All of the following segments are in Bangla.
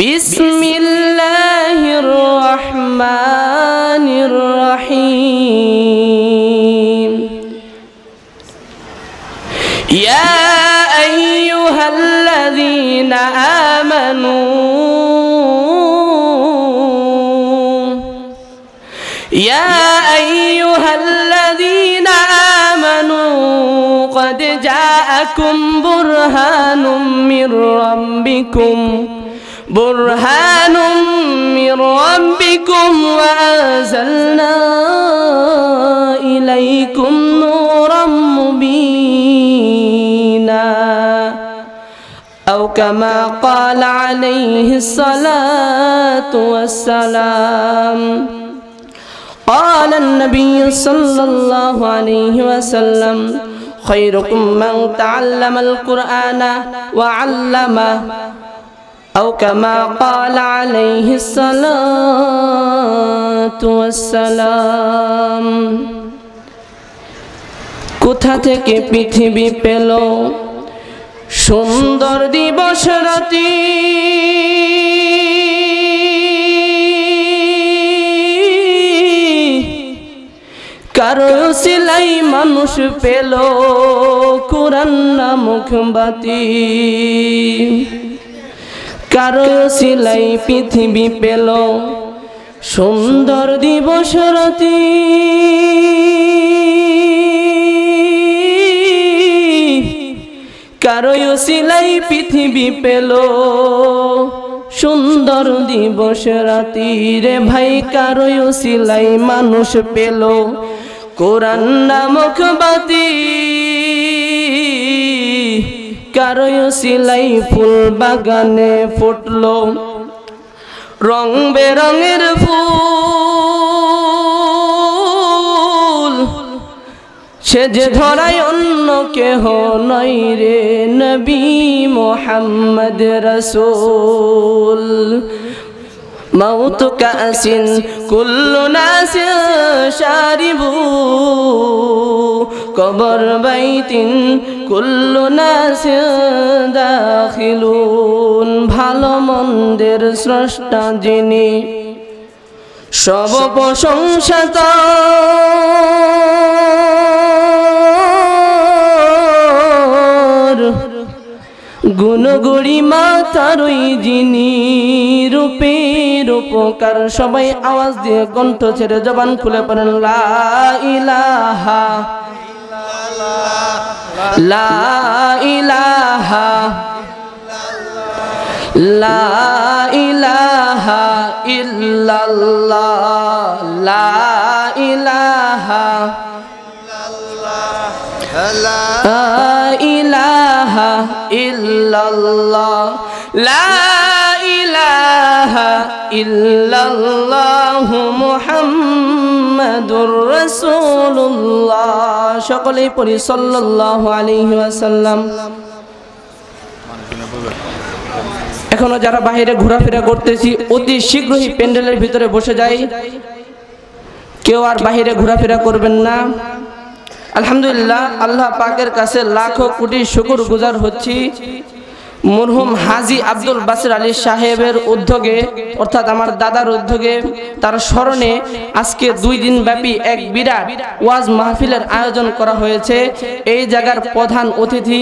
বিসমিল্লাহির রহমানির রহিম। ইয়া আইয়ুহাল্লাযীনা আমানু ইয়া আইয়ুহাল্লাযীনা আমানু قد جاءكم برهان من ربكم وأنزلنا إليكم نورا مبينا أو كما قال عليه الصلاة والسلام. قال النبي صلى الله عليه وسلم خيركم من تعلم القرآن وعلمه أو كما قال عليه الصلاة والسلام. কোথা থেকে পৃথিবী পেল সুন্দর দিবস রাতি, কারো সিলাই মানুষ পেল কুরআন নামক বাতি, কারো সিলাই পৃথিবী পেল সুন্দর দিবস রাতি, কারো সিলাই পৃথিবী পেল সুন্দর দিবস রাতি রে ভাই, কারো সিলাই মানুষ পেল কুরআন নামক বাতি, কারো সিলাই ফুল বাগানে ফুটলো রং বেরঙের ফুল, সে যে ধরায় অন্য কেহ নয় রে নবী মুহাম্মদ রাসূল। মাউত কাসিন কুল্লু নাস শারিবু, কবর বাইতিন কুল্লু নাস দাখিলুন। ভালো মন্দের স্রষ্টা যিনি সব প্রশংসা তার, গুণগরিমা তারই যিনি রূপে উপকার। সবাই আওয়াজ দিয়ে কণ্ঠ ছেড়ে জবান খুলে পড়েন লা ইলাহা লা ইলাহা লা ইলাহা ইল্লাল্লাহ লা ইলাহা লা ইলাহা ইল্লাল্লাহ লা ইলাহা ইল্লাল্লাহু মুহাম্মাদুর রাসূলুল্লাহ। সকলেই পড়ি সাল্লাল্লাহু আলাইহি ওয়াসাল্লাম। এখনো যারা বাইরে ঘোরাফেরা করতেছি অতি শীঘ্রই প্যান্ডেলের ভিতরে বসে যাই, কেউ আর বাইরে ঘোরাফেরা করবেন না। আলহামদুলিল্লাহ, আল্লাহ পাকের কাছে লাখো কোটি শুকর গুজার হচ্ছি মরহুম হাজী আব্দুল বাসির আলী সাহেবের উদ্যোগে, অর্থাৎ আমার দাদার উদ্যোগে, তার স্মরণে আজকে 2 দিন ব্যাপী এক বিরাট ওয়াজ মাহফিলের আয়োজন করা হয়েছে। এই জায়গার প্রধান অতিথি,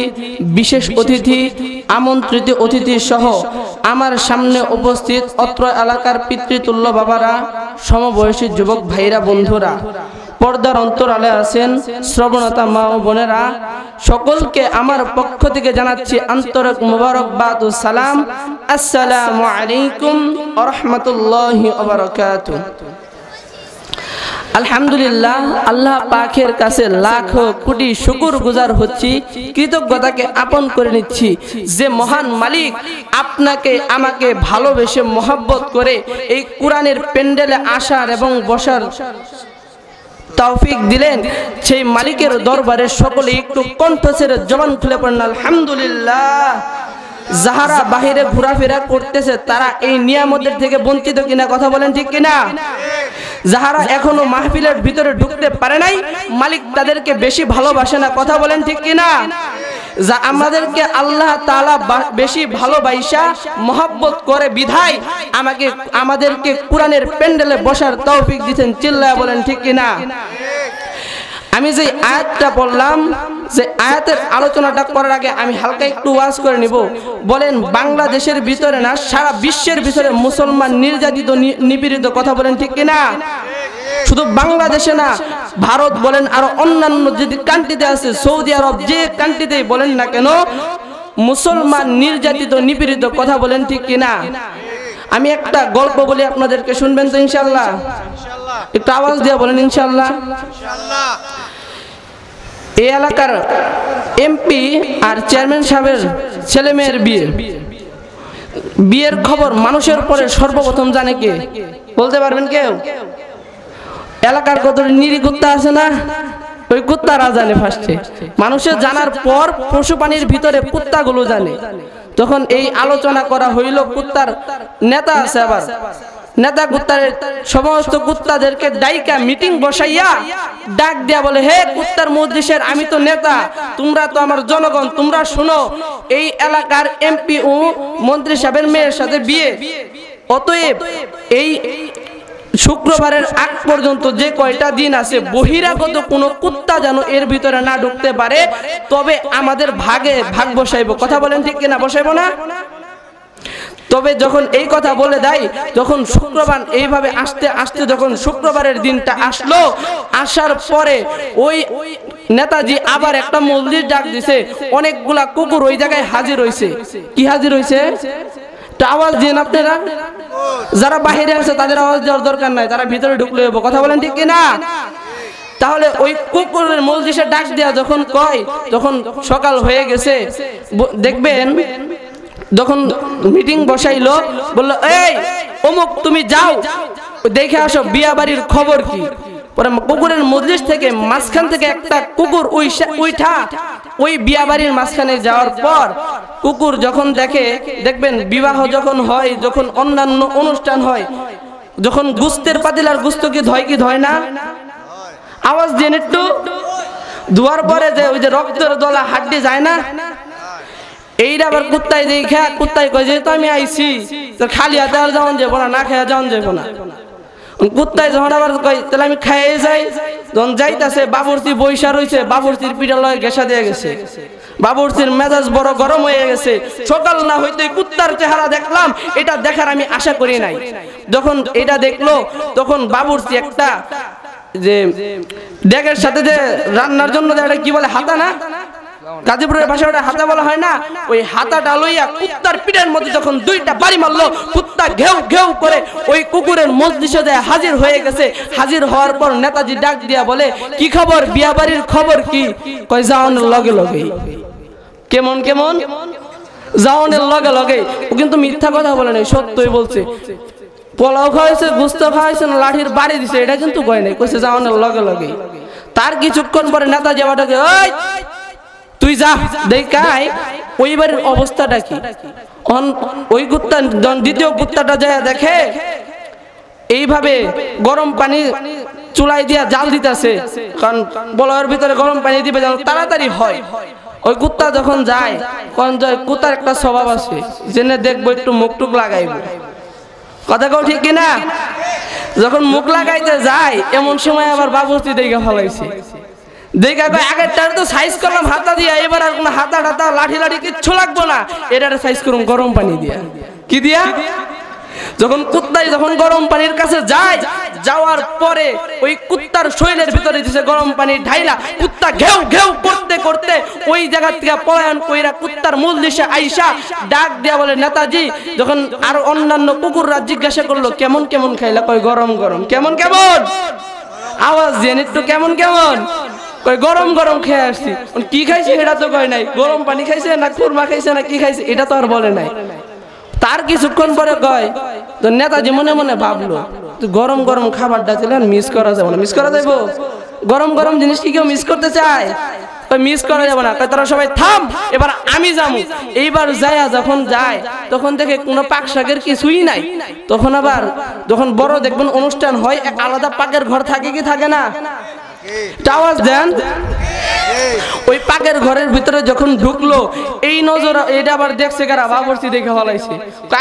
বিশেষ অতিথি, আমন্ত্রিত অতিথি সহ আমার সামনে উপস্থিত অত্র এলাকার পিতৃতুল্য বাবারা, সমবয়সী যুবক ভাইরা, বন্ধুরা, পর্দার অন্তরালে আছেন শ্রবণতা মা ও বোনেরা, সকলকে আমার পক্ষ থেকে জানাচ্ছি আন্তরিক মুবারকবাদ ও সালাম। আসসালামু আলাইকুম ওয়া রাহমাতুল্লাহি ওয়া বারাকাতুহু। আলহামদুলিল্লাহ, আল্লাহ পাকের কাছে লাখো কোটি শুকর গুজার হচ্ছি, কৃতজ্ঞতাকে আপন করে নিচ্ছি যে মহান মালিক আপনাকে আমাকে ভালোবেসে মহব্বত করে এই কোরআনের প্যান্ডেলে আসার এবং বসার তৌফিক দিলেন। সেই মালিকের দরবারে সকলে একটু কণ্ঠ ছেড়ে জবান খুলে পড়েন আলহামদুলিল্লাহ। যাহারা বাহিরে ঘোরাফেরা করতেছে তারা এই নিয়ামতের থেকে বঞ্চিত কিনা, কথা বলেন ঠিক কিনা? যাহারা এখনো মাহফিলের ভিতরে ঢুকতে পারে নাই, মালিক তাদেরকে বেশি ভালোবাসে না, কথা বলেন ঠিক কিনা? যা আমাদেরকে আল্লাহ তাআলা বেশি ভালোবাসা মহব্বত করে বিধায় আমাদেরকে কোরআনের প্যান্ডেলে বসার তৌফিক দিয়েছেন। চিল্লায়া বলেন ঠিক কিনা? আমি যে আয়াতটা পড়লাম, যে আয়াতের আলোচনাটা করার আগে আমি হালকা একটু ওয়াজ করে নিব। বলেন বাংলাদেশের ভিতরে না, সারা বিশ্বের ভিতরে মুসলমান নির্যাতিত নিপীড়িত, কথা বলেন ঠিক কিনা? শুধু বাংলাদেশে না, ভারত বলেন আরো অন্যান্য যে কান্ট্রিতে আছে, সৌদি আরব, যে কান্ট্রিতেই বলেন না কেন, মুসলমান নির্যাতিত নিপীড়িত, কথা বলেন ঠিক কিনা? আমি একটা গল্প বলি আপনাদেরকে, শুনবেন তো ইনশাআল্লাহ? একটু আওয়াজ দিয়ে বলেন ইনশাআল্লাহ। এই এলাকার এমপি আর চেয়ারম্যান সাহেবের ছেলে মেয়ের বিয়ের খবর মানুষের পরে সর্বপ্রথম জানে কে? বলতে পারবেন কেউ? এলাকার কত নিরী কুত্তা আছে না, ওই কুত্তারা জানে ফার্স্টে। মানুষের জানার পর পশু প্রাণীর ভিতরে কুত্তাগুলো জানে। তখন এই আলোচনা করা হইল, কুত্তার নেতা আছে, আবার নেতা কুত্তার সমস্ত কুত্তাদেরকে ডাইকা মিটিং বসাইয়া ডাক দিয়া বলে, হে কুত্তার মজলিসের আমি তো নেতা, তোমরা তো আমার জনগণ, তোমরা শুনো, এই এলাকার এমপি ও মন্ত্রী সাহেবের মেয়ের সাথে বিয়ে, অতএব এই শুক্রবারের আগ পর্যন্ত যে কয়টা দিন আছে, বহিরাগত কোনো কুত্তা যেন এর ভিতরে না ঢুকতে পারে, তবে আমাদের ভাগ বসাইব। কথা বলেন ঠিক কিনা? বসাইব না? তবে যখন এই কথা বলে দেয়, যখন শুক্রবার এইভাবে আস্তে আস্তে যখন শুক্রবারের দিনটা আসলো, আসার পরে ওই নেতাজি আবার একটা মসজিদ ডাক দিছে, অনেকগুলা কুকুর ওই জায়গায় হাজির হইছে। কি হাজির হইছে? আওয়াজ দিন আপনারা, যারা বাহিরে আছে তাদের আওয়াজ দেওয়ার দরকার নাই, তারা ভিতরে ঢুকলে হবো। কথা বলেন ঠিক কিনা? তাহলে ওই কুকুরের মজলিসে ডাক দেয়া যখন কয়, যখন সকাল হয়ে গেছে, দেখবেন যখন মিটিং বসাইলো, বললো, এই অমুক তুমি যাও দেখে আসো বিয়া বাড়ির খবর কি। পরে কুকুরের মজলিস থেকে মাঝখান থেকে একটা কুকুর উইঠা ওই বিয়া বাড়ির মাঝখানে যাওয়ার পর, কুকুর যখন দেখবেন বিবাহ যখন হয়, যখন অন্যান্য অনুষ্ঠান হয়, যখন গুস্তের পাতিলার গুস্ত কি ধয় কি ধয় না? আওয়াজ দিয়ে একটু। ধোয়ার পরে যে ওই যে রক্তের দলা হাড্ডি যায় না, এইটা আবার কুত্তায় দেখা কুত্তায় কয় যে তো আমি আইছি, তো খালি হাতে আর যাওয়ান যাবো না, না খেয়ে যাওয়ান যাবো না। কুত্তায় যখন আবার কয় তাহলে আমি খাইয়ে যাই, যখন যাইতাছে বাবুর্চি বৈশা রয়েছে, বাবুর্চির পিঠালয় গেসা দিয়ে গেছে, বাবুর্চির মেজাজ বড় গরম হয়ে গেছে। সকাল না হইতে কুত্তার চেহারা দেখলাম, এটা দেখার আমি আশা করি নাই। যখন এটা দেখলো, তখন বাবুর্চি একটা যে ডেকের সাথে যে রান্নার জন্য কি বলে, হাতা না, গাজীপুরের ভাষায় ওটা হাতা বলা হয় না, ওই হাতাটা লইয়া কুত্তার পিঠের মধ্যে যখন দুইটা বাড়ি মারলো, কুত্তা ঘেউ ঘেউ করে ওই কুকুরের মজলিসে যায় হাজির হয়ে গেছে। হাজির হওয়ার পর নেতাজি ডাক দিয়া বলে, কি খবর, বিয়া বাড়ির খবর কি? কয় যাওয়ানোর লগে লগে। কেমন কেমন? যাওয়ানোর লগে লগে। ও কিন্তু মিথ্যা কথা বলে নাই, সত্যই বলছে। পোলাও খাওয়াইছে, গুস্ত খাওয়াইছে, লাঠির বাড়ি দিছে, এটা কিন্তু কয় নাই, কইছে যাওয়ানোর লগে লগে। তার কিছুক্ষণ পরে নেতাজি আবারটাকে, ওই তুই যা দেখাই ওই বাড়ির অবস্থাটা কি। ওই কুত্তা দ্বিতীয় কুত্তাটা যায় দেখে এইভাবে গরম পানি চুলাই দিয়া জাল দিতেছে, কারণ বলয়ের ভিতরে গরম পানি দিবে যেন তাড়াতাড়ি হয়। ওই কুত্তা যখন যায়, কারণ কুত্তার একটা স্বভাব আছে, জেনে দেখবো একটু মুখ টুক লাগাইব। কথা কও ঠিক কিনা? যখন মুখ লাগাইতে যায়, এমন সময় আবার বাবুর্চি দেখে ফলাইছে। দেখা আগেরটার তো সাইজ করলাম হাতা দিয়া, এবার আর কোনো হাতা টাতা লাঠি লাঠি কিচ্ছু লাগবো না, এটার সাইজ করুন গরম পানি দিয়া। কি দিয়া? যখন কুত্তায় যখন গরম পানির কাছে যায়, যাওয়ার পরে ওই কুত্তার শরীরের ভিতরে দিছে গরম পানি ঢাইলা, কুত্তা ঘেউ ঘেউ করতে করতে ওই জায়গা থেকে পলায়ন কইরা কুত্তার মজলিসে আইসা ডাক দিয়া বলে, নেতাজি, যখন আর অন্যান্য কুকুররা জিজ্ঞাসা করলো কেমন কেমন খাইলা, কয় গরম গরম। কেমন কেমন? আওয়াজ দিয়ে একটু, কেমন কেমন? গরম গরম খেয়ে আসছি। কি খাইছে এটা তো কয় নাই, গরম পানি খাইছে না খুরমা খাইছে না কি খাইছে এটা তো আর বলে নাই। তার কিছুক্ষণ পরে কয়, তো নেতাজি মনে মনে ভাবলো, গরম গরম খাবারটা দিলেন মিস করা যাবে না। মিস করা যাবো? গরম গরম জিনিস কি কেউ মিস করতে চায়? মিস করা যাবে না। তারা সবাই থাম, এবার আমি যাবো। এইবার যায়া যখন যায়, তখন দেখে কোনো পাক শাকের কিছুই নাই। তখন আবার যখন বড় দেখবেন অনুষ্ঠান হয়, এক আলাদা পাকের ঘর থাকে কি থাকে না? আওয়াজ দেন। ওই পাকের ঘরের ভিতরে যখন ঢুকলো, এই নজর এটা আবার দেখছে কারা, বাবরচি দেখে ফলাইছে।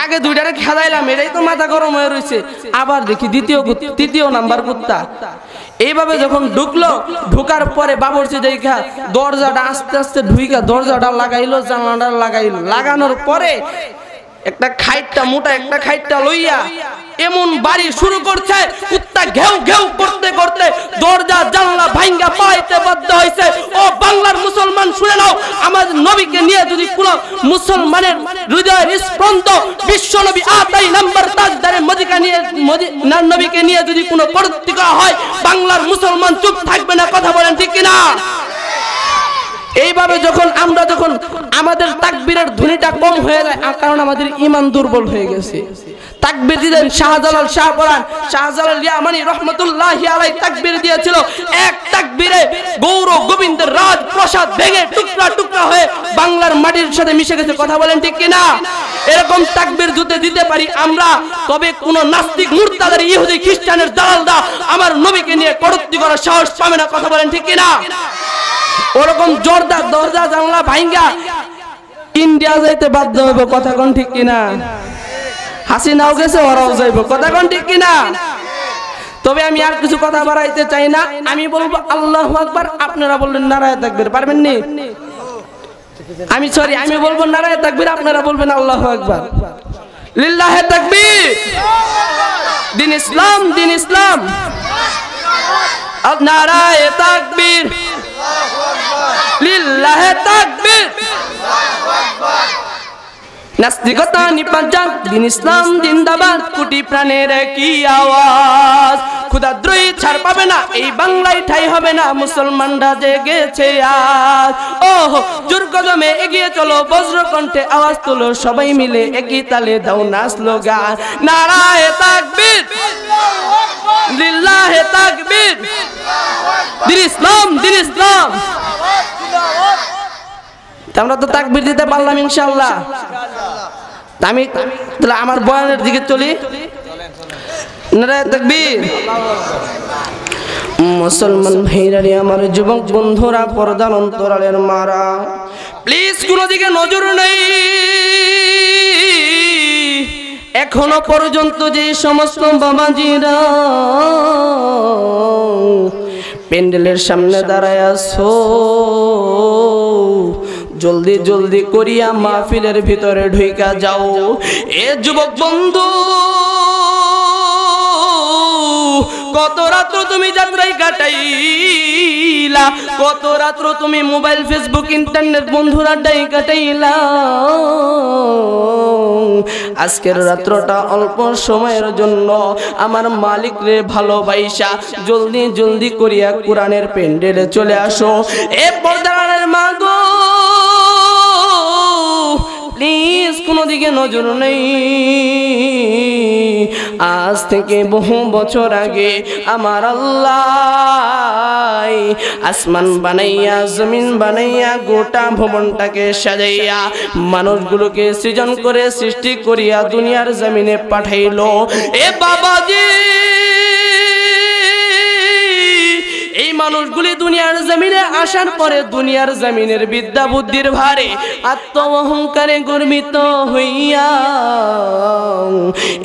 আগে দুইটারে খেলাইলাম, এটাই তো মাথা গরম হয়ে রয়েছে, আবার দেখি তৃতীয় নাম্বার কুত্তা। এইভাবে যখন ঢুকলো, ঢুকার পরে বাবরচি দেখা দরজাটা আস্তে আস্তে ঢুইকা দরজাটা লাগাইলো, জানালাটা লাগাইলো। লাগানোর পরে একটা খাইটটা মোটা একটা খাইটটা লইয়া এমন বাড়ি শুরু করছে, কুত্তা ঘেউ ঘেউ করতে করতে দরজা জানলা ভাঙ্গা পাইতে বাধ্য হয়েছে। ও বাংলার মুসলমান শুনে নাও, আমাদের নবীকে নিয়ে যদি কোনো মুসলমানের হৃদয়ের স্পন্দ বিশ্ব নবী আতাই নাম্বার তাজদারে মদিনা নবীকে নিয়ে যদি কোনো কটূক্তি করা হয়, বাংলার মুসলমান চুপ থাকবে না। কথা বলেন ঠিক কিনা? এইভাবে যখন আমরা আমাদের তাকবীরের ধ্বনিটা কম হয়ে যায়, কারণ আমাদের ঈমান দুর্বল হয়ে গেছে। তাকবীর দিলেন শাহজালাল শাহপরান, শাহজালাল ইয়ামানি রহমাতুল্লাহি আলাইহি তাকবীর দিয়েছিল। এক তাকবীরে গৌর গোবিন্দের রাজ প্রসাদ ভেঙে টুকরা টুকরা হয়ে বাংলার মাটির সাথে মিশে গেছে। কথা বলেন ঠিক কিনা? এরকম তাকবীর যদি দিতে পারি আমরা, তবে কোন নাস্তিক মুরতাদের ইহুদি খ্রিস্টানের দালালরা আমার নবীকে নিয়ে কটূক্তি করার সাহস পাবে না। কথা বলেন ঠিক কিনা? ওরকম জোরদার দরজা জানলা ভাঙ্গা ইন্ডিয়া যাইতে বাধ্য হবে। কথা কোন ঠিক কিনা? হাসিনাও গেছে, ওরাও যাইব। কথা কোন ঠিক কিনা? তবে আমি আর কিছু কথা বাড়াইতে চাই না, আমি বলবো আল্লাহু আকবার, আপনারা বললেন নারায়ে তাকবীর। পারবেন নি? আমি বলবো নারায়ে তাকবীর, আপনারা বলবেন আল্লাহু আকবার। লিল্লাহে তাকবীর। দিন ইসলাম, দিন ইসলাম। নারায়ে তাকবীর, লিল্লাহে তাকবীর। নাস্তিকতা নিপাত, দিন ইসলাম জিন্দাবাদ, কোটি প্রাণের কি আওয়াজ। ক্ষুধাদ্রোহী ছাড় পাবে না, এই বাংলায় ঠাই হবে না, মুসলমানরা জেগেছে আজ। ও জোর কদমে এগিয়ে চলো, বজ্রকণ্ঠে আওয়াজ তোলো, সবাই মিলে একই তালে দাও না স্লোগান। নারায়ে তাকবীর, লিল্লাহে তাকবীর। দিন ইসলাম, দিন ইসলাম। আমরা তো তাকবীর দিতে পারলাম ইনশাআল্লাহ। আমি তাহলে আমার বয়ানের দিকে চলি। নারায়ে তাকবীর। মুসলমান ভাইরা, আমার যুবক বন্ধুরা, পর্দার অন্তরালের মারা, প্লিজ কোন দিকে নজর নেই। এখনো পর্যন্ত যে সমস্ত বাবাজিরা প্যান্ডেলের সামনে দাঁড়ায় আছো, জলদি জলদি করিয়া মাহফিলের ভিতরে ঢুইকা যাও। এ যুবক বন্ধু, কত রাত্র তুমি যাত্রায় কাটাইলা, কত রাত্র তুমি মোবাইল ফেসবুক ইন্টারনেট বন্ধুরা ডাই কাটাইলা। আজকের রাত্রটা অল্প সময়ের জন্য আমার মালিক রে ভালোবাসা জলদি জলদি করিয়া কোরআনের প্যান্ডেলে চলে আসো। এ পর্দার মা গো, প্লিজ কোনো দিকে নজর নেই। আজ থেকে বহু বছর আগে আমার আল্লাহ আসমান বানাইয়া জমিন বানাইয়া গোটা ভবনটাকে সাজাইয়া মানুষগুলোকে সৃজন করে সৃষ্টি করিয়া দুনিয়ার জমিনে পাঠাইলো। এ বাবাজি, এই মানুষগুলি দুনিয়ার জমিনে আসার পরে দুনিয়ার জমিনের বিদ্যা বুদ্ধির ভারে আত্ম অহংকারে গর্বিত হইয়া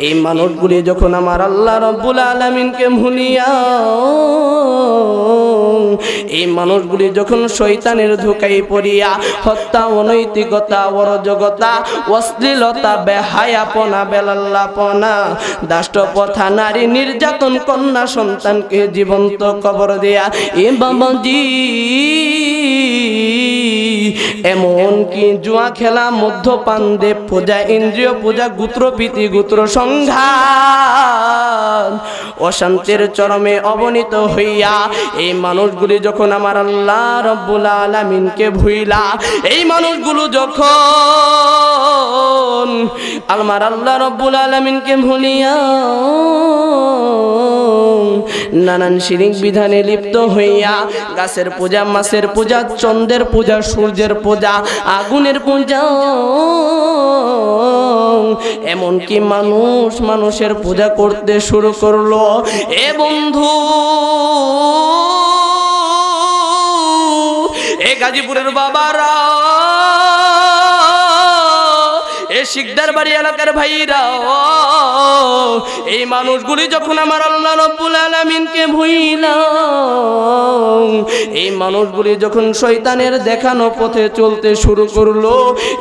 এই মানুষগুলি যখন আমার আল্লাহ রব্বুল আলামিনকে ভুলিয়া, এই মানুষগুলি যখন শয়তানের ধোঁকায় পড়িয়া হত্যা, অনৈতিকতা, অরাজকতা, অশ্লীলতা, বেহায়াপনা, বেলাল্লাপনা, দাষ্টপ্রথা, নারী নির্যাতন, কন্যা সন্তানকে জীবন্ত কবর দেয়া, এ বাবাজি এমনকি জুয়া খেলা, মদ্যপান, দেব পূজা, ইন্দ্রিয় পূজা, গোত্রপ্রীতি, গোত্র সংঘাত, অশান্তির চরমে অবনীত হইয়া এই মানুষগুলি যখন আমার আল্লাহ রব্বুল আলামিনকে ভুইলা, এই মানুষগুলো যখন আমার আল্লাহ রব্বুল আলামিনকে ভুলিয়া নানান শিরিক বিধানে লিপ্ত হইয়া গাছের পূজা, মাছের পূজা, চন্দ্রের পূজা, সূর্যের পূজা, আগুনের পূজা, এমনকি মানুষের পূজা করতে শুরু করলো। এ বন্ধু, এ গাজীপুরের বাবারা, এ শিকদার বাড়ি এলাকার ভাইরা, এই মানুষগুলি যখন আমার আল্লাহ রাব্বুল আলামিনকে ভুইলা, এই মানুষগুলি যখন শয়তানের দেখানো পথে চলতে শুরু করলো,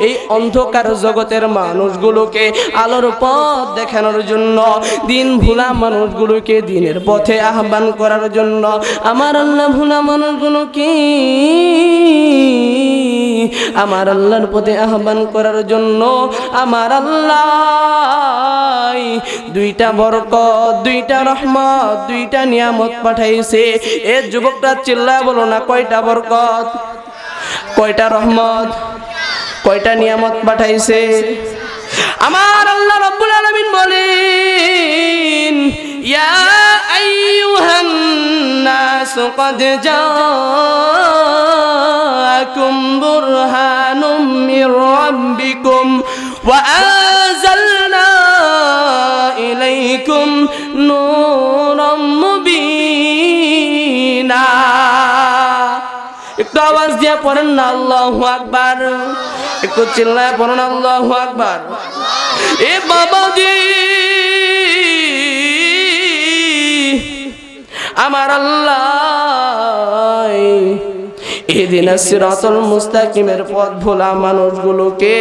এই অন্ধকার জগতের মানুষগুলোকে আলোর পথ দেখানোর জন্য, দিন ভুলা মানুষগুলোকে দিনের পথে আহ্বান করার জন্য, আমার আল্লাহ ভুলা মানুষগুলোকে আমার আল্লাহর পথে আহ্বান করার জন্য আমার আল্লাহ দুইটা বরকত, দুইটা রহমত, দুইটা নিয়ামত পাঠাইছে। এ যুবকরা চিল্লায় বলো না, কয়টা বরকত, কয়টা রহমত, কয়টা নিয়ামত পাঠাইছে? আমার আল্লাহ রাব্বুল আলামিন বলেন, ইয়া আইয়ুহান নাস ক্বাদ জাআকুম বুরহানুম মির রাব্বিকুম ওয়া আনজালনা ইলাইকুম নূরাম মুবিনা। একটু আওয়াজ দিয়ে পড়েন না আল্লাহু আকবার, একটু চিল্লায় পড়েন আল্লাহু আকবার। এ বাবাজি, আমার আল্লাহ ইহদিনাস সিরাতাল মুস্তাকিমের পথ ভোলা মানুষগুলোকে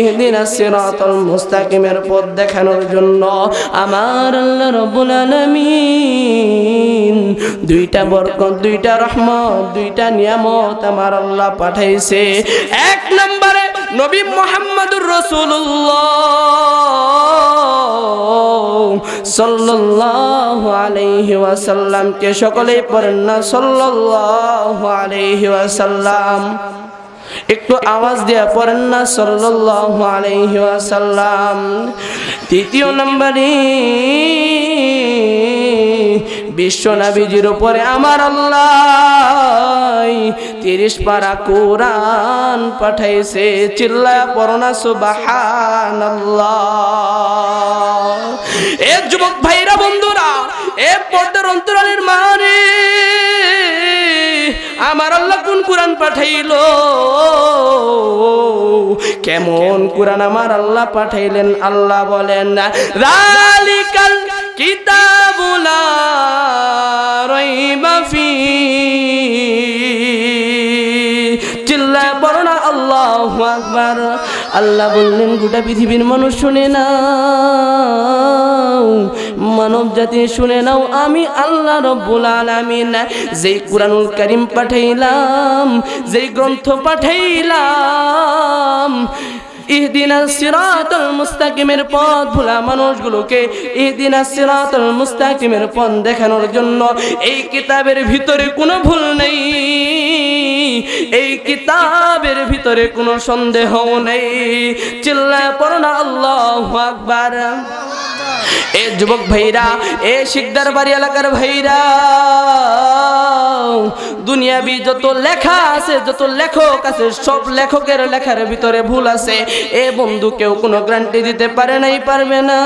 ইহদিনাস সিরাতাল মুস্তাকিমের পথ দেখানোর জন্য আমার আল্লাহ রাব্বুল আলামিন দুইটা বরকত, দুইটা রহমত, দুইটা নিয়ামত আমার আল্লাহ পাঠাইছে। এক নম্বরে নবী মুহাম্মদুর রাসূলুল্লাহ সাল্লাল্লাহু আলাইহি ওয়াসাল্লাম কে সকলেই পড়েন না সাল্লাল্লাহু আলাইহি ওয়াসাল্লাম, একটু আওয়াজ দিয়ে পড়েন না সাল্লাল্লাহু আলাইহি ওয়াসাল্লাম। দ্বিতীয় নম্বরে বিশ্ব নবীজির উপরে আমার আল্লাহ 30 পারা কোরআন পাঠাইছে, চিল্লায়া পড়ো না সুবহানাল্লাহ। এ যুবক ভাইরা, বন্ধুরা, এ পর্দার অন্তরালের মানে আমার আল্লাহ কোন কোরআন পাঠাইলো, কেমন কোরআন আমার আল্লাহ পাঠাইলেন? আল্লাহ বলেন, যালিকাল কিতাবু লা রাইবা ফীহি, চিল্লায় পড়ো না আল্লাহু আকবার। আল্লাহ বললেন, গোটা পৃথিবীর মানুষ শুনে নাও, মানব জাতি শুনে নাও, আমি আল্লাহ রাব্বুল আলামিন যেই কুরআনুল কারীম পাঠাইলাম, যেই গ্রন্থ পাঠাইলাম, ইহদিনাস সিরাতাল মুস্তাকিমের পথ ভোলা মানুষগুলোকে ইহদিনাস সিরাতাল মুস্তাকিমের পথ দেখানোর জন্য এই কিতাবের ভিতরে কোনো ভুল নেই, এই কিতাবের ভিতরে কোনো সন্দেহ নেই। চিল্লায় পড়ো না আল্লাহু আকবার। এ যুবক ভাইরা, এ শিকদার বাড়ি এলাকার ভাইরা, দুনিয়াবি যত লেখা আছে, যত লেখক আছে, সব লেখকের লেখার ভিতরে ভুল আছে। এ বন্ধু কেউ কোনো গ্যারান্টি দিতে পারে নাই, পারবে না।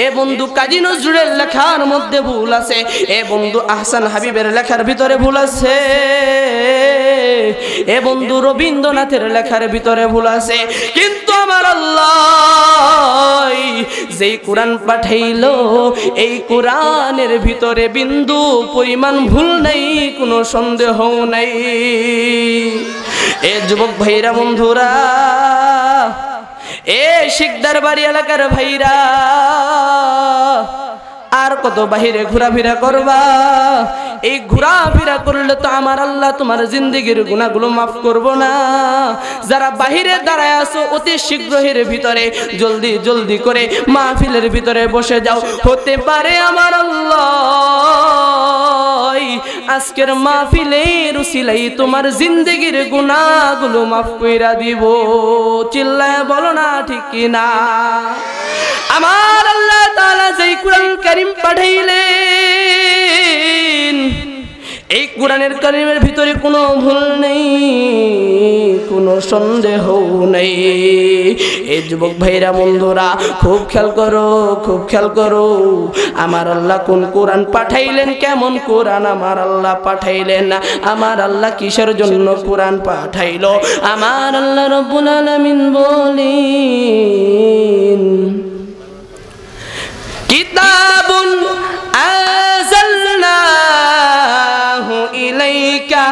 এ বন্ধু কাজী নজরুলের লেখার মধ্যে ভুল আছে, এ বন্ধু আহসান হাবিবের লেখার ভিতরে ভুল আছে, এ বন্ধু রবীন্দ্রনাথের লেখার ভিতরে ভুল আছে, কিন্তু আমার আল্লাহ যেই কোরআন পাঠাইলো, এই কোরআনের ভিতরে বিন্দু পরিমাণ ভুল নাই, কোনো সন্দেহ নাই। এ যুবক ভাইরা, বন্ধুরা, এ শিকদার বাড়ি এলাকার ভাইরা, আর কত বাহিরে ঘোরাফেরা করবা? এই ঘোরাফেরা করলে তো আমার আল্লাহ তোমার জিন্দেগির গুনাহগুলো মাফ করব না। যারা বাহিরে দাঁড়ায় আছো, অতি শীঘ্রের ভিতরে জলদি জলদি করে মাহফিলের ভিতরে বসে যাও। হতে পারে আমার আল্লাহ আজকের মাহফিলের উসিলাই তোমার জিন্দেগির গুনাহগুলো মাফ কইরা দিব। চিল্লায় বলো না ঠিক কি না? আমার আল্লাহ তাআলা যেই কুরআন কারীম পাঠাইলেন, এই কোরআনের কারিমের ভিতরে কোনো ভুল নেই, কোনো সন্দেহ নেই। এই যুবক ভাইরা বন্ধুরা খুব খেয়াল করো, খুব খেয়াল করো। আমার আল্লাহ কোন কোরআন পাঠাইলেন, কেমন কোরআন আমার আল্লাহ পাঠাইলেন, আমার আল্লাহ কিসের জন্য কোরআন পাঠাইলো। আমার আল্লাহ রব্বুল আলামিন বলেন, কিতাবুন আনজালনাহু ইলাইকা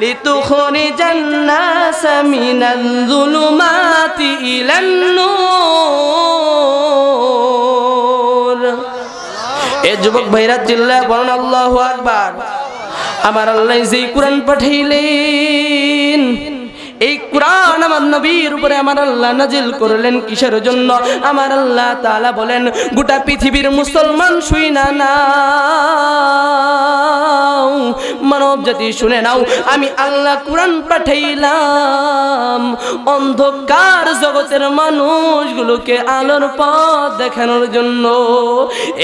লিতুখরিজান নাসা মিনাল যুলুমাতি ইলান নূর। এ যুবক ভাইরা চিল্লায় বলেন আল্লাহু আকবার। আমার আল্লাহ যেই কোরআন পাঠাইলেন, এই কোরআন আমার নবীর উপরে আমার আল্লাহ নাজিল করলেন কিসের জন্য? আমার আল্লাহ তাআলা বলেন, গোটা পৃথিবীর মুসলমান শুই না নাও, মানব জাতি শুনে নাও, আমি আল্লাহ কোরআন পাঠাইলাম অন্ধকার জগতের মানুষগুলোকে আলোর পথ দেখানোর জন্য।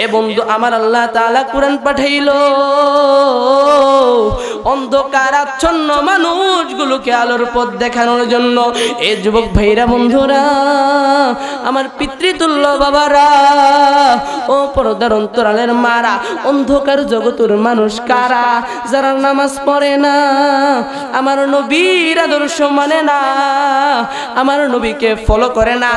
এ বন্ধু, আমার আল্লাহ তাআলা কোরআন পাঠাইলো অন্ধকার আচ্ছন্ন মানুষগুলোকে আলোর পথ দেখানোর জন্য। এই যুবক ভাইরা বন্ধুরা, আমার পিতৃতুল্য বাবারা, ও পর্দার অন্তরালের মারা, অন্ধকার জগতের মানুষ কারা? যারা নামাজ পড়ে না, আমার নবীর আদর্শ মানে না, আমার নবীকে ফলো করে না,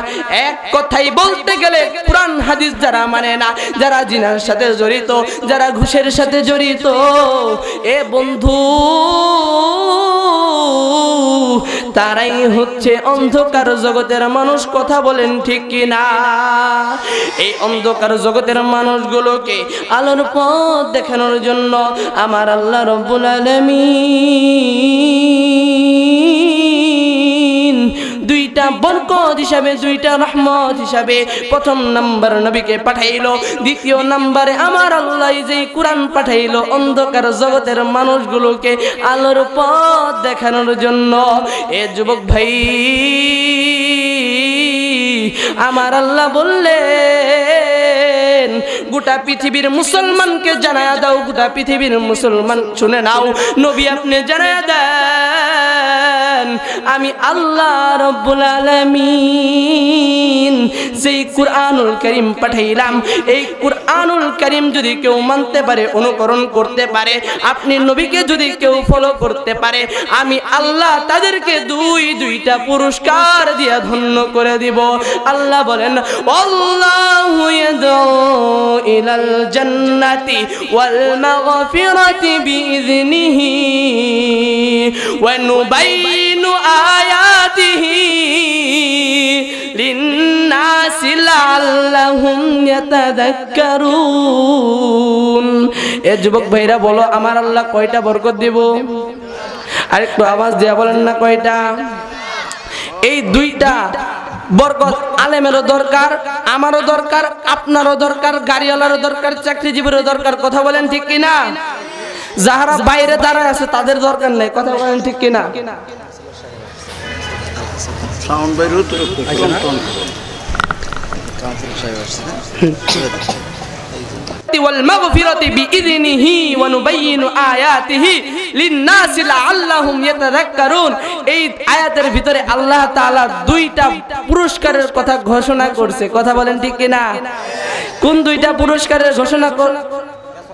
এক কথাই বলতে গেলে কোরআন হাদিস যারা মানে না, যারা জিনার সাথে জড়িত, যারা ঘুষের সাথে জড়িত। এ বন্ধু, তারাই হচ্ছে অন্ধকার জগতের মানুষ। কথা বলেন ঠিক কি না? এই অন্ধকার জগতের মানুষগুলোকে আলোর পথ দেখানোর জন্য আমার আল্লাহ রব্বুল আলামিন দুইটা বরকত হিসাবে, দুইটা রহমত হিসাবে প্রথম নাম্বার নবীকে পাঠাইলো, দ্বিতীয় নাম্বারে আমার আল্লাহ যে কোরআন পাঠাইলো অন্ধকার জগতের মানুষগুলোকে আলোর পথ দেখানোর জন্য। এ যুবক ভাই, আমার আল্লাহ বললেন, গোটা পৃথিবীর মুসলমানকে জানায়া দাও, গোটা পৃথিবীর মুসলমান শুনে নাও, নবী আপনি জানায়া দেন, আমি আল্লাহ রব্বুল আলামিন যেই কুরআনুল কারীম পাঠাইলাম, এই কুরআনুল কারীম যদি কেউ মানতে পারে, অনুকরণ করতে পারে, আপনি নবীকে যদি কেউ ফলো করতে পারে, আমি আল্লাহ তাদেরকে দুইটা পুরস্কার দিয়ে ধন্য করে দিব। আল্লাহ বলেন, আল্লাহু ইয়াদউ ইলাল জান্নাতি ওয়াল মাগফিরাতি বিইذনিহি ওয়া নুবাইয়িনু আয়াতিহি লিন্নাসি লাআল্লাহুম ইয়াতাযাক্কারুন। এ যুবক ভাইরা বলো, আমার আল্লাহ কয়টা বরকত দিব? আরেকটু আওয়াজ দিয়ে বলেন না কয়টা? এই দুইটা বরকত আলেমেরও দরকার, আমারও দরকার, আপনারও দরকার, গাড়িওয়ালারও দরকার, চাকরিজীবীরও দরকার। কথা বলেন ঠিক কিনা? যারা বাইরে দাঁড়ায় আছে তাদের দরকার নেই। কথা বলেন ঠিক কিনা? সাউন্ড বাইরে والمغفرة بإذنه ونبين آياته للناس لعلهم يتذكرون। এই আয়াতের ভিতরে আল্লাহ তাআলা দুইটা পুরস্কারের কথা ঘোষণা করছে। কথা বলেন ঠিক কিনা? কোন দুইটা পুরস্কারের ঘোষণা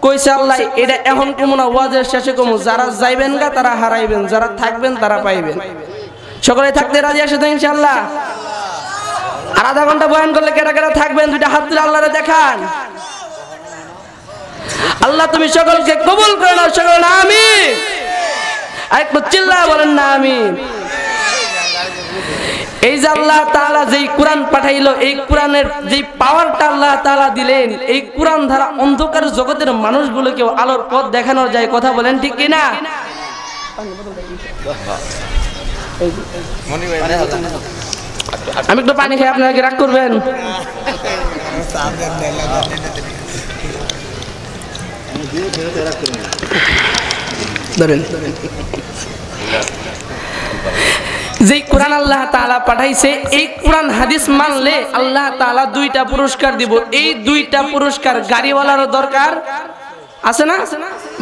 কইছে আল্লাহ? এটা এখন কোন ওয়াজের শেষে কম, যারা যাইবেন গা তারা হারাইবেন, যারা থাকবেন তারা পাইবেন। সকলে থাকতে রাজি আছে তো ইনশাআল্লাহ? আর আধা ঘন্টা বয়ান করলে কেটা কেটা থাকবেন? দুইটা হাত তুলে আল্লাহরে দেখান। আল্লাহ তুমি সকলকে কবুল করে নাও, সকল আমিন। আরেকটু চিল্লায় বলেন না আমিন। এই যে আল্লাহ তাআলা যেই কোরআন পাঠাইলো, এই কোরআনের যেই পাওয়ারটা আল্লাহ তাআলা দিলেন, এই কোরআন দ্বারা অন্ধকার জগতের মানুষগুলোকেও আলোর পথ দেখানো যায়। কথা বলেন ঠিক কিনা? আমি একটু পানি খাই, আপনারা কি রাগ করবেন? যেই কোরআন আল্লাহ তাআলা পাঠাইছে, এই কোরআন হাদিস মানলে আল্লাহ তাআলা দুইটা পুরস্কার দিব। এই দুইটা পুরস্কার গাড়িওয়ালারও দরকার আছে না,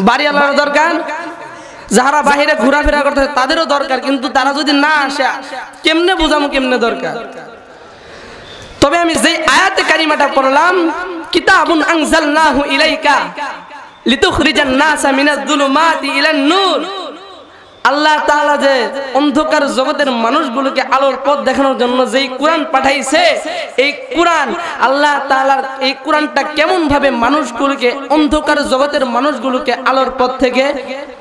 বাড়িওয়ালারও দরকার, যারা বাইরে ঘোরাফেরা করতে তাদেরও দরকার, কিন্তু তারা যদি না আসে কেমনে বুঝামো কেমনে দরকার। তবে আমি যেই আয়াতে কারিমাটা পড়লাম, কিতাবুন আনজালনাহু ইলাইকা লিতুখরিজান নাসা মিনাজ যুলুমাতি ইলান নূর, আল্লাহ তাআলা যে অন্ধকার জগতের মানুষগুলোকে আলোর পথ দেখানোর জন্য যেই কোরআন পাঠাইছে, এই কোরআন আল্লাহ তাআলার এই কোরআনটা কেমন ভাবে মানুষগুলোকে অন্ধকার জগতের মানুষগুলোকে আলোর পথ থেকে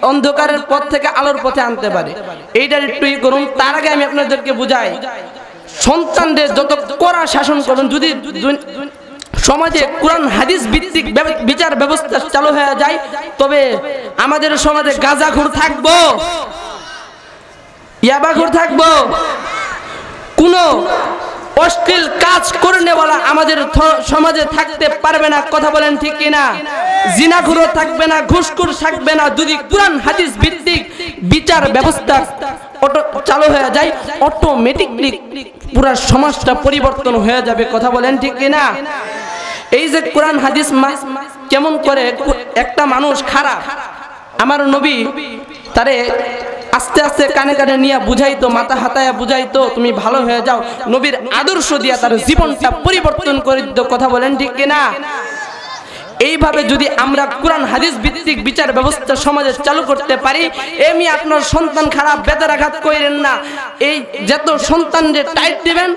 অন্ধকারের পথ থেকে আলোর পথে আনতে পারে, এইটার একটু করুন। তার আগে আমি আপনাদেরকে বুঝাই, সন্তানদের যত কড়া শাসন করবেন, যদি সমাজে কোরআন হাদিস ভিত্তিক বিচার ব্যবস্থা চালু হয়ে যায়, তবে আমাদের সমাজে গাঁজাখোর থাকবো, ইয়াবাখোর থাকবো, কোন অশ্লীল কাজ করনেওয়ালা আমাদের সমাজে থাকতে পারবে না। কথা বলেন ঠিক কিনা? জিনাখোর থাকবে না, ঘুষখোর থাকবে না। যদি কোরআন হাদিস ভিত্তিক বিচার ব্যবস্থা চালু হয়ে যায়, অটোমেটিকলি পুরো সমাজটা পরিবর্তন হয়ে যাবে। কথা বলেন ঠিক কিনা? এই যে কোরআন হাদিস কেমন করে একটা মানুষ খারাপ, আমার নবী তারে আস্তে আস্তে কানে কানে নিয়ে বুঝাইতো, মাথা হাতায়া বুঝাইতো, তুমি ভালো হয়ে যাও। নবীর আদর্শ দিয়া তার জীবনটা পরিবর্তন করে দিত। কথা বলেন ঠিক কিনা? এইভাবে যদি আমরা কোরআন হাদিস ভিত্তিক বিচার ব্যবস্থা সমাজে চালু করতে পারি, এমনি আপনার সন্তান খারাপ বেতারাঘাত করেন না। এই যত সন্তানদের টাইট দিবেন,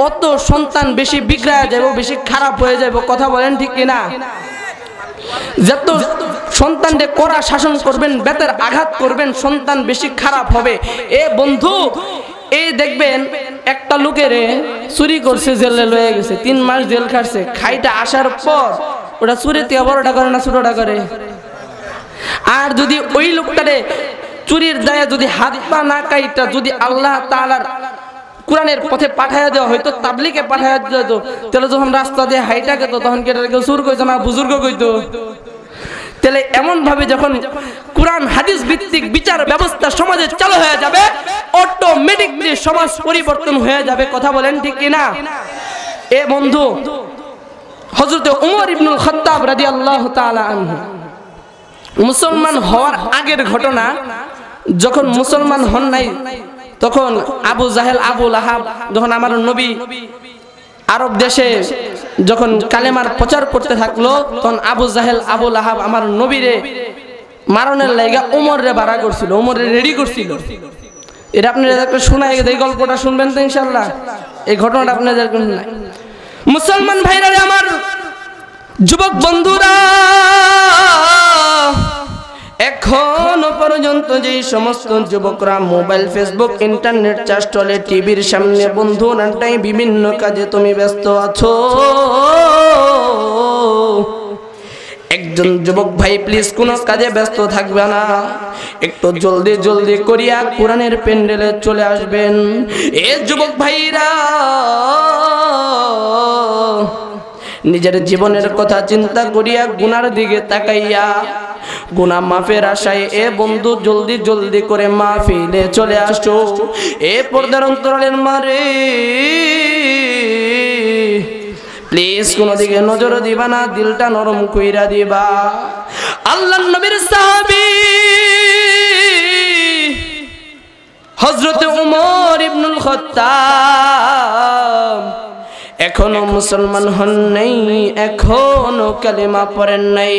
অত সন্তান বেশি বিগড়ায় যাবে, বেশি খারাপ হয়ে যাবে। কথা বলেন ঠিক কিনা? যত সন্তানদের কড়া শাসন করবেন, বেতের আঘাত করবেন, সন্তান বেশি খারাপ হবে। এ বন্ধু, এই দেখবেন একটা লোকের চুরি করছে, জেলে লয়ে গেছে, 3 মাস জেল খাটছে। খাইটা আসার পর ওটা চুরিতে বড়টা করে না ছোটটা করে। আর যদি ওই লোকটারে চুরির দায়ে যদি হাত পা না কাইটা যদি আল্লাহ তাআলার কোরআনের পথে পাঠাইয়া দেওয়া হয়তো, তাবলিগে পাঠাইয়া দেওয়া হতো, তাহলে যখন রাস্তা দিয়ে হাইটা গেত তখন কেউ চুর কইতো না, বুজুর্গ কইতো। তাহলে এমন ভাবে যখন কোরআন হাদিস ভিত্তিক বিচার ব্যবস্থা সমাজে চালু হয়ে যাবে, অটোমেটিকলি সমাজ পরিবর্তন হয়ে যাবে। কথা বলেন ঠিক কিনা? এ বন্ধু, হযরত উমর ইবনুল খাত্তাব রাদিয়াল্লাহু তাআলা আনহু মুসলমান হওয়ার আগের ঘটনা, যখন মুসলমান হন নাই তখন আবু জাহেল আবু লাহাব, যখন আমার নবী আরব দেশে যখন কালেমার প্রচার করতে থাকলো, তখন আবু জাহেল আবু লাহাব আমার নবীরে মারণের লাইগা উমররে বাড়া করছিল, উমররে রেডি করছিল। এটা আপনাদের শোনাই, এই গল্পটা শুনবেন তো ইনশাআল্লাহ। এই ঘটনাটা আপনাদের শোনাই। মুসলমান ভাইরা আমার, যুবক বন্ধুরা, এখনো পর্যন্ত যে সমস্ত যুবকরা মোবাইল, ফেসবুক, ইন্টারনেট চাষ চলে, টিভির সামনে বন্ধু নাটাই বিভিন্ন কাজে তুমি ব্যস্ত আছো, একজন যুবক ভাই প্লিজ কোনো কাজে ব্যস্ত থাকবে না, একটু জলদি জলদি করিয়া কোরআনের প্যান্ডেলে চলে আসবেন। এ যুবক ভাইরা, নিজের জীবনের কথা চিন্তা করিয়া গুনার দিকে তাকাইয়া গুনাহ মাফের আশায় এ বন্ধু জলদি জলদি করে মাহফিলে চলে আসো। এ পর্দার অন্তরালের মারে প্লিজ কোন দিকে নজর দিবা না, দিলটা নরম কইরা দিবা। আল্লাহর নবীর সাহাবী হযরত উমর ইবনুল খাত্তাব এখনো মুসলমান হন নাই, এখনো কালেমা পড়েন নাই।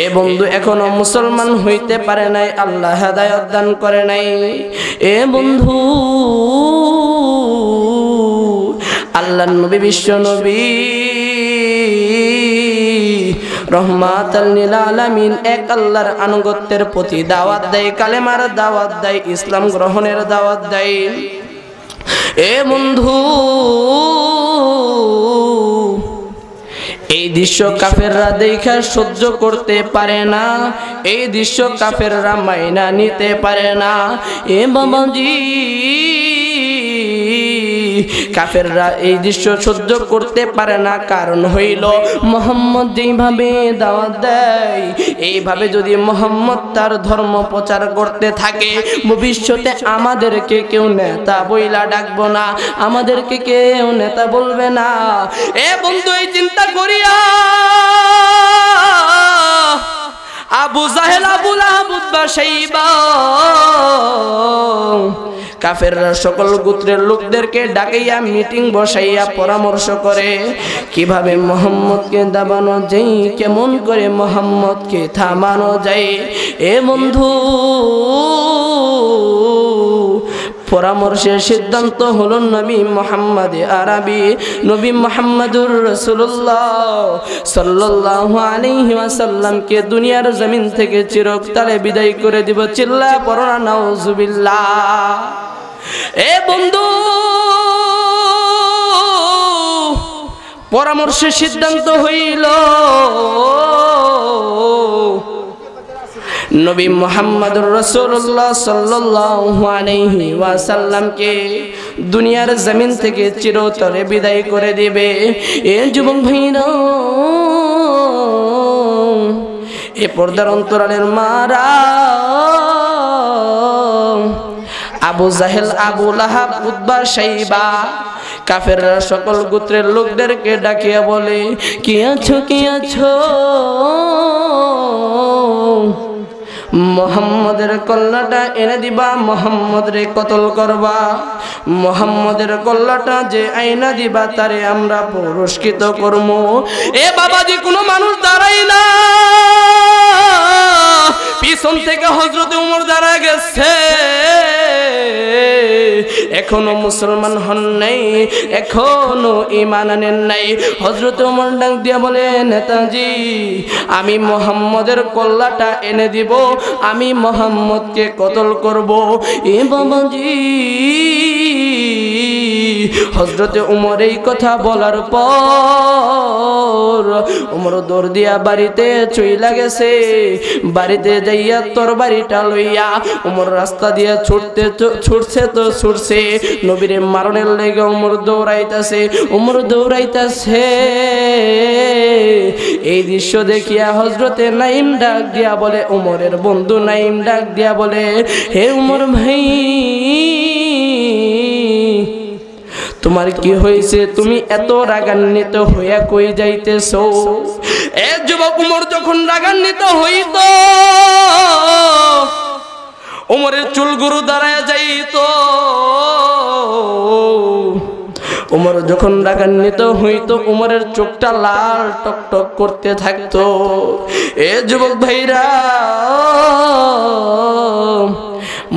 এ বন্ধু এখনো মুসলমান হইতে পারে নাই, আল্লাহ হেদায়েত দান করে নাই। এ বন্ধু, আল্লাহর নবী, বিশ্ব নবী রহমাতাল লিল আলামিন এক আল্লাহর আনুগত্যের প্রতি দাওয়াত দেয়, কালেমার দাওয়াত দেয়, ইসলাম গ্রহণের দাওয়াত দেয়। এ বন্ধু, এই দৃশ্য কাফেররা দেখা সহ্য করতে পারে না, এই দৃশ্য কাফেররা মাইনা নিতে পারে না। এ বাবাজি, কাফেররা এই দৃশ্য সহ্য করতে পারে না, কারণ হইল মুহাম্মদ যেইভাবে দাওয়াত দেয়, এইভাবে যদি মুহাম্মদ তার ধর্ম প্রচার করতে থাকে, ভবিষ্যতে আমাদেরকে কেউ নেতা বইলা ডাকবো না, আমাদেরকে কেউ নেতা বলবে না। এ বন্ধু, এই চিন্তা করিয়া আবু জাহেল, আবু লাহাব, উতবা, শাইবা, কাফেররা সকল গোত্রের লোকদেরকে ডাকাইয়া মিটিং বসাইয়া পরামর্শ করে কিভাবে মুহাম্মদকে দাবানো যায়, কেমন করে মুহাম্মদকে থামানো যায়। এ বন্ধু, পরামর্শের সিদ্ধান্ত হলো নবী মুহাম্মদ আরবি, নবী মুহাম্মদুর রাসূলুল্লাহ সাল্লাল্লাহু আলাইহি ওয়াসাল্লামকে দুনিয়ার জমিন থেকে চিরকালে বিদায় করে দিব। চিল্লায়া পড়ো না নাউজুবিল্লাহ। এ বন্ধু, পরামর্শের সিদ্ধান্ত হইল নবী মুহাম্মদুর রাসূলুল্লাহ সাল্লাল্লাহু আলাইহি ওয়াসাল্লামকে দুনিয়ার জমিন থেকে চিরতরে বিদায় করে দিবে। এ যুবক ভাইরা, এ পর্দার অন্তরালের মারা, আবু জাহেল, আবু লাহাব, উতবা, শাইবা, কাফেররা সকল গোত্রের লোকদেরকে ডাকিয়া বলে কি আছো, কি আছো, মুহাম্মদের কল্লাটা এনে দিবা, মুহাম্মদরে কতল করবা, মুহাম্মদের কল্লাটা যে আইনা দিবা তারে আমরা পুরস্কৃত করব। এ বাবাজি, কোনো মানুষ দাঁড়াই না, পিছন থেকে হযরত ওমর দাঁড়ায় গেছে। এখনো মুসলমান হন নাই, এখনো ঈমান আনেন নাই। হযরত ওমর ডাক দিয়া বলে, নেতাজি, আমি মুহাম্মদের কল্লাটা এনে দিব, আমি মুহাম্মদকে কতল করব। এ বাবাজি, হযরত ওমর এই কথা বলার পর ওমর দৌড় দিয়া বাড়িতে চইলা গেছে। বাড়িতে যাইয়া তরবারিটা লইয়া ওমর রাস্তা দিয়া ছুটছে নবীরে মারণের লেগে ওমর দৌড়াইতাছে, ওমর দৌড়াইতাছে। এই দৃশ্য দেখিয়া হযরতে নাঈম ডাক দিয়া বলে, ওমরের বন্ধু নাঈম ডাক দিয়া বলে, হে ওমর ভাই, তোমার কি হয়েছে? তুমি এত রাগান্বিত হইয়া কই যাইতেছো? এ যুবক, ওমর যখন রাগান্বিত হইত, ওমরের চুলগুলো দাঁড়ায় যাইত। ওমর যখন রাগান্বিত হইত, ওমরের চোখটা লাল টকটক করতে থাকতো। এ যুবক ভাইরা,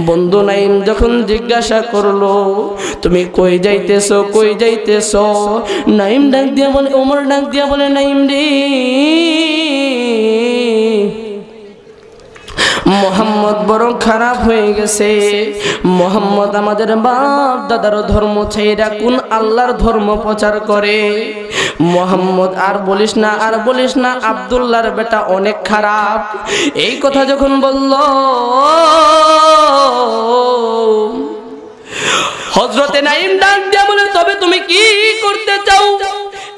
বন্ধু নাঈম যখন জিজ্ঞাসা করলো, তুমি কই যাইতেছো, কই যাইতেছো? নাঈম ডাক দিয়া বলে, ওমর ডাক দিয়া বলে, নাঈম রে, মুহাম্মদ বড় খারাপ হয়ে গেছে। মুহাম্মদ আমাদের বাপ দাদার ধর্ম ছাইরা কোন আল্লাহর ধর্ম প্রচার করে। মুহাম্মদ আর বলিস না, আর বলিস না, আব্দুল্লাহর বেটা অনেক খারাপ। এই কথা যখন বলল, হযরতে নাঈম ডাক দিয়া বলে, তবে তুমি কি করতে চাও?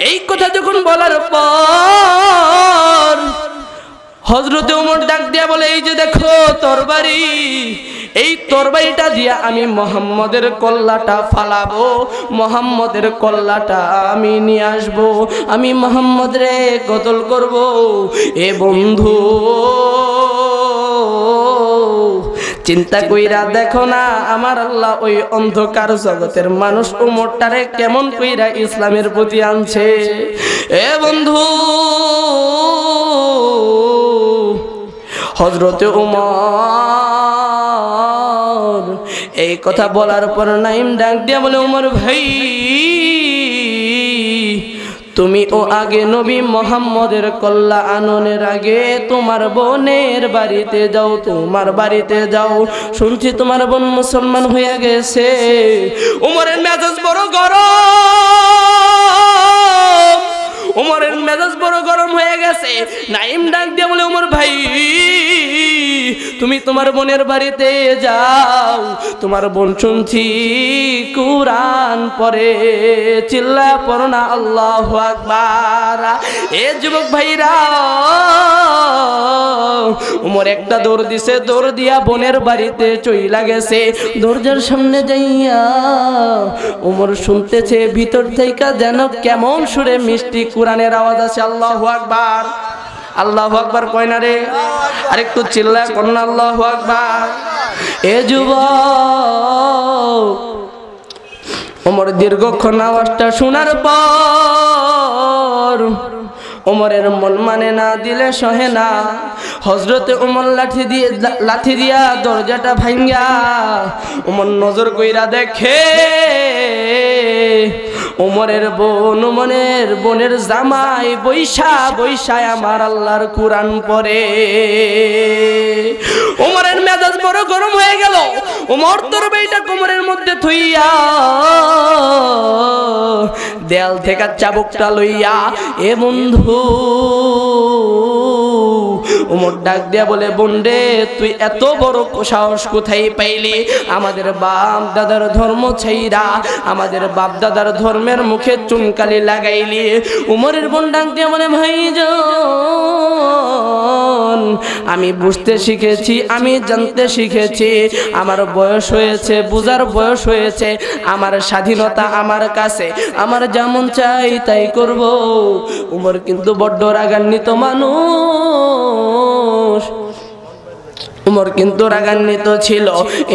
এই কথা যখন বলার পর হযরতে ওমর ডাক দিয়া বলে, এই যে দেখো তরবারি, এই তরবারিটা দিয়া আমি মুহাম্মদের কল্লাটা ফালাবো, মুহাম্মদের কল্লাটা আমি নিয়ে আসবো, আমি মুহাম্মদরে কতল করব। এ বন্ধু, চিন্তা কইরা দেখো না, আমার আল্লাহ ওই অন্ধকার জগতের মানুষ ওমরটারে কেমন কইরা ইসলামের প্রতি আনছে। এ বন্ধু, হযরতে ওমর এই কথা বলার পর নাঈম ডাক দিয়া বলে, ওমর ভাই, তুমি ও আগে নবী মুহাম্মদের কল্লা আননের আগে তোমার বোনের বাড়িতে যাও, তোমার বাড়িতে যাও। শুনছি তোমার বোন মুসলমান হয়ে গেছে। ওমরের মেজাজ বড় গরম, ওমরের মেজাজ বড় গরম হয়ে গেছে। নাঈম ডাক দিয়ে বলে, ওমর ভাই, তুমি তোমার বোনের বাড়িতে যাও, তোমার বোন শুনছি কুরআন পড়ে, চিল্লা পড়ো না আল্লাহু আকবার। এ যুবক ভাইরা, ওমর একটা দৌড় দিছে, দৌড় দিয়া বোনের বাড়িতে চইলা গেছে। দরজার সামনে যাইয়া ওমর শুনতেছে ভিতর থেকে যেন কেমন সুরে মিষ্টি কুরআনের আওয়াজ আছে। আল্লাহু আকবার। আল্লাহু আকবার কয় না রে? আরেকটু চিল্লা করুন আল্লাহু আকবার। এ যুবক, ওমর দীর্ঘক্ষণ আওয়াজটা শোনার পর ওমরের মন মানে না, দিলে সহে না। হযরতে ওমর লাঠি দিয়া দরজাটা ভাঙ্গা ওমর নজর কইরা দেখে ওমরের বোনের জামাই বৈশা আমার আল্লাহর কোরআন পড়ে। ওমরের মেজাজ বড় গরম হয়ে গেল। ওমর তরবারিটা কোমরের মধ্যে থুইয়া দেয়াল থেকে চাবুকটা লইয়া, এ বন্ধু, ওমর ডাক দিয়া বলে, বন্ডে তুই এত বড় সাহস কোথায় পাইলি? আমাদের বাপ দাদার ধর্ম ছাইরা আমাদের বাপ দাদার ধর্মের মুখে চুনকালি লাগাইলি। ওমরের বোন ডাক দিয়া বলে, ভাইজান, আমি বুঝতে শিখেছি, আমি জানতে শিখেছি, আমার বয়স হয়েছে, বুঝার বয়স হয়েছে, আমার স্বাধীনতা আমার কাছে, আমার যেমন চাই তাই করব। ওমর কিন্তু বড্ড রাগান্বিত মানুষ, ওমর কিন্তু রাগান্বিত ছিল।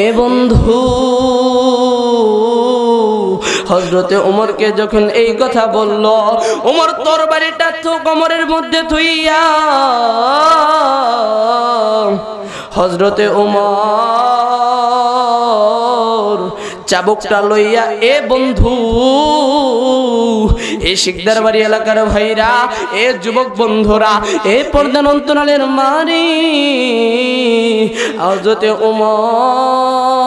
এ বন্ধু, হযরতে ওমরকে যখন এই কথা বলল, ওমর তরবারিটা তো কোমরের মধ্যে থুইয়া হযরতে ওমর চাবুকটা লইয়া, এ বন্ধু, এ শিকদার বাড়ি এলাকার ভাইরা, এ যুবক বন্ধুরা, এ পর্দার অন্তরালের মারি, হযরতে ওমর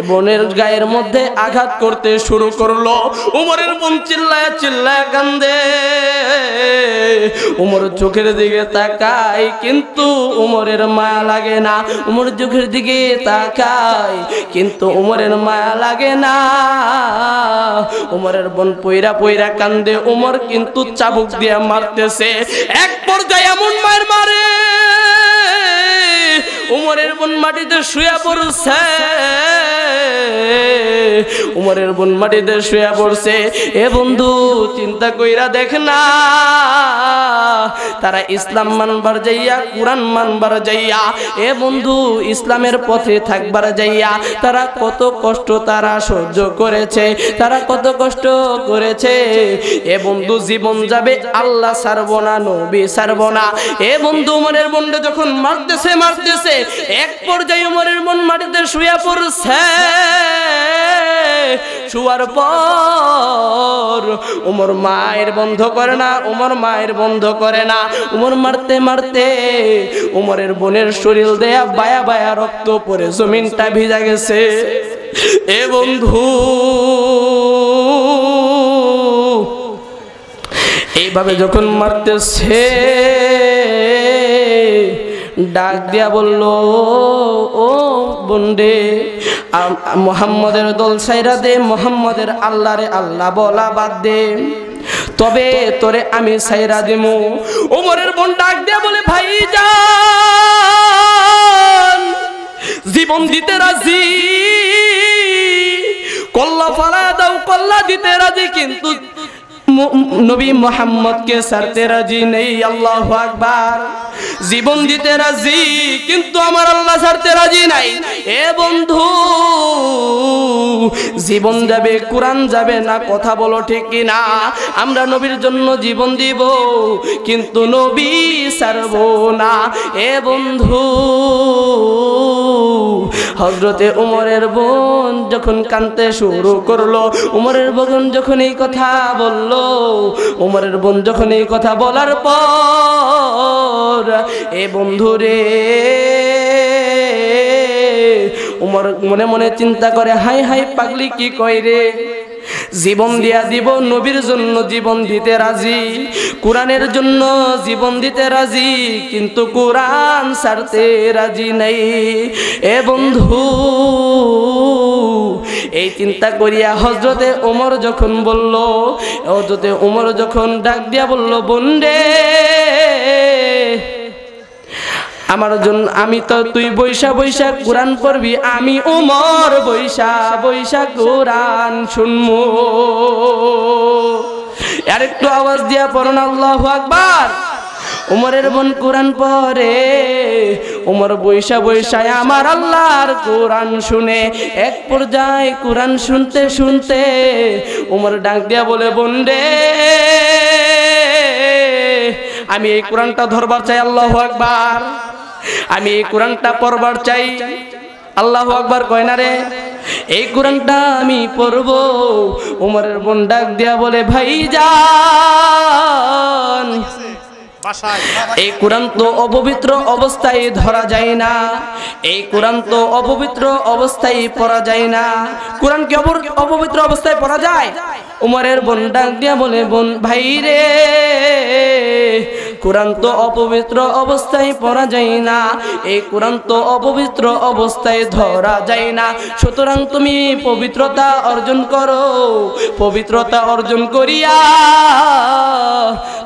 বোনের গায়ের মধ্যে আঘাত করতে শুরু করলো। ওমরের বোন চিল্লায় কান্দে। ওমর চোখের দিকে তাকায়, কিন্তু ওমরের মায়া লাগে না। ওমর চোখের দিকে তাকায়, কিন্তু ওমরের মায়া লাগে না। ওমরের বোন পইরা কান্দে। ওমর কিন্তু চাবুক দিয়ে মারতেছে। এক পর্যায়ে এমন মার মারে, ওমরের বোন মাটিতে শুয়ে পড়ছে। ওমরের বোন মাটিতে শুয়ে পড়ছে। এ বন্ধু, চিন্তা কইরা দেখ না, তারা ইসলাম মানবার যাইয়া, কুরআন মানবার যাইয়া, এ বন্ধু, ইসলামের পথে থাকবার যাইয়া তারা কত কষ্ট তারা সহ্য করেছে, তারা কত কষ্ট করেছে। এ বন্ধু, জীবন যাবে, আল্লাহ ছাড়বো না, নবী ছাড়বো না। এ বন্ধু, ওমরের বোনকে যখন মারতেছে, এক পর্যায়ে ওমরের বোন মাটিতে শুয়ে পড়ছে। শুয়ার পর ওমর মায়ের বন্ধ করে না, ওমর মায়ের বন্ধ করে না। ওমর মারতে মারতে ওমরের বোনের শরীর দেয়া বায়া রক্ত পড়ে জমিনটা ভিজা গেছে। এ বন্ধু, এইভাবে যখন মারতেছে, ডাক দিয়া বলল, ও বন্ডে, মুহাম্মদের দল ছাইরা দে, মুহাম্মদের আল্লাহরে আল্লাহ বলা বাদ দে, তবে তোরে আমি ছাইরা দিমু। ওমরের বোন ডাক দিয়া বলে, ভাইজান, জীবন দিতে রাজি, কল্লা ফালা দাও, কল্লা দিতে রাজি, কিন্তু নবী মুহাম্মদকে ছাড়তে রাজি নেই। আল্লাহু আকবার। জীবন দিতে রাজি, কিন্তু আমার আল্লাহ ছাড়তে রাজি নাই। এ বন্ধু, জীবন যাবে, কুরআন যাবে না, কথা বলো ঠিক কি না? আমরা নবীর জন্য জীবন দিব, কিন্তু নবী ছাড়বো না। এ বন্ধু, হযরতে ওমরের বোন যখন কাঁদতে শুরু করলো, ওমরের বোন যখন এই কথা বলল, ওমরের বোন যখন এই কথা বলার পর, এ বন্ধুরে, ওমর মনে মনে চিন্তা করে, হাই হাই, পাগলি কি কয় রে, জীবন দিয়া দিব, নবীর জন্য জীবন দিতে রাজি, কুরআনের জন্য জীবন দিতে রাজি, কিন্তু কুরআন ছাড়তে রাজি নাই। এ বন্ধু, এই চিন্তা করিয়া হযরতে ওমর যখন বলল, হযরতে ওমর যখন ডাক দিয়া বলল, বন্ডে, আমার জন্য, আমি তো, তুই বৈশা কুরআন পড়বি, আমি ওমর বৈশা কুরআন শুনবো। আর একটু আওয়াজ দিয়া পড়ুন আল্লাহু আকবার। উমরের বোন কোরআন পড়ে, উমর বৈশা বৈশায় আমার আল্লাহর কোরআন শুনে। এক পর্যায়ে কোরআন শুনতে শুনতে উমর ডাক দিয়া বলে, বোন রে, আমি এই কোরআনটা ধরবার চাই। আল্লাহু আকবার। আমি এই কোরআনটা পড়বার চাই। আল্লাহু আকবার কয় না রে? এই কোরআনটা আমি পড়ব। উমরের বোন ডাক দিয়া বলে, ভাইজান, এই কোরআন তো অপবিত্র অবস্থায় ধরা যায় না, এই কোরআন তো অপবিত্র অবস্থায় পড়া যায় না। কোরআন কি অপবিত্র অবস্থায় পড়া যায়? উমরের বোন ডাক দিয়া বলে, বোন ভাই রে, কোরআন তো অপবিত্র অবস্থায় পড়া যায় না, এই কোরআন তো অপবিত্র অবস্থায় ধরা যায় না। সুতরাং তুমি পবিত্রতা অর্জন করো, পবিত্রতা অর্জন করিয়া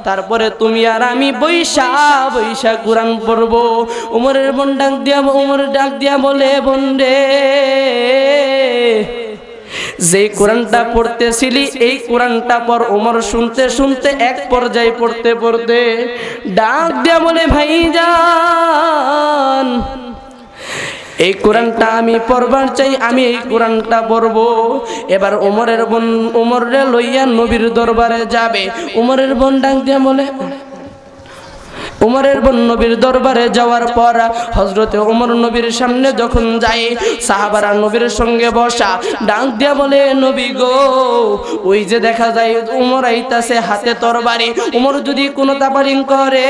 তারপরে তুমি আর আমি বৈশা বৈশা কোরআন পড়বো। উমরের বোন ডাক দিয়া বলে, বোন রে, যে কোরআনটা পড়তেছিলি এই কোরআনটা পর। উমর শুনতে শুনতে এক পর্যায়ে পড়তে পড়তে ডাক দিয়া বলে, ভাইজান, এই কোরআনটা আমি পড়বার চাই, আমি এই কোরআনটা পড়বো। এবার উমরের বোন উমরে লইয়া নবীর দরবারে যাবে। উমরের বোন ডাক দিয়া বলে, উমরের বোন নবীর দরবারে যাওয়ার পর হযরতে উমর নবীর সামনে যখন যায়, সাহাবারা নবীর সঙ্গে বসা, ডাক দিয়া বলে, নবী গো, ওই যে দেখা যায় উমর আইতাছে হাতে তরবারি, উমর যদি কোনো তাপারিং করে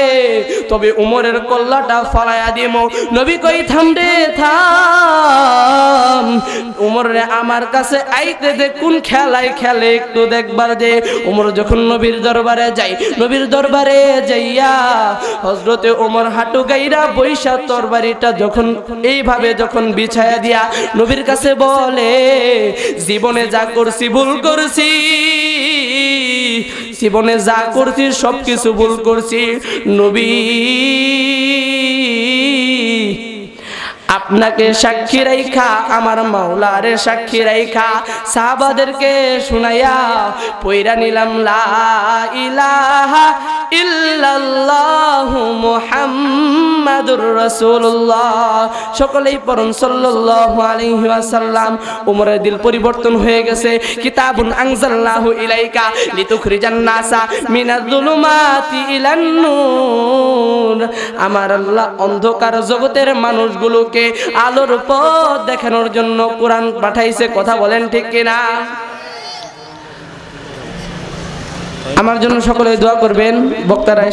তবে উমরের কল্লাটা ফালাইয়া দিমু। নবী কই, থাম রে, থাম, উমর রে আমার কাছে আইতে দে, কোন খেলায় খেলে একটু দেখবার দে। উমর যখন নবীর দরবারে যায়, নবীর দরবারে যাইয়া হযরতে ওমর হাঁটু গাইরা বৈশা তরবারিটা যখন এইভাবে যখন বিছায়া দিয়া নবীর কাছে বলে, জীবনে যা করছি ভুল করছি, জীবনে যা করছি সবকিছু ভুল করছি। নবী, আপনাকে সাক্ষী রাইখা, আমার মাওলারে সাক্ষী রাইখা সাহাবাদেরকে শুনাইয়া পয়রা নিলাম, লা ইলাহা ইল্লাল্লাহু মুহাম্মাদুর রাসূলুল্লাহ। সকলেই পড়ুন সাল্লাল্লাহু আলাইহি ওয়াসাল্লাম। উমরের দিল পরিবর্তন হয়ে গেছে। কিতাবুন আনজালনাহু ইলাইকা লিতুখরিজান নাসা মিনাজ যুলুমাতি ইলান নূর। আমার আল্লাহ অন্ধকার জগতের মানুষগুলোকে আলোর পথ দেখানোর জন্য কোরআন পাঠাইছে। কথা বলেন ঠিক কিনা? আমার জন্য সকলে দোয়া করবেন। বক্তারা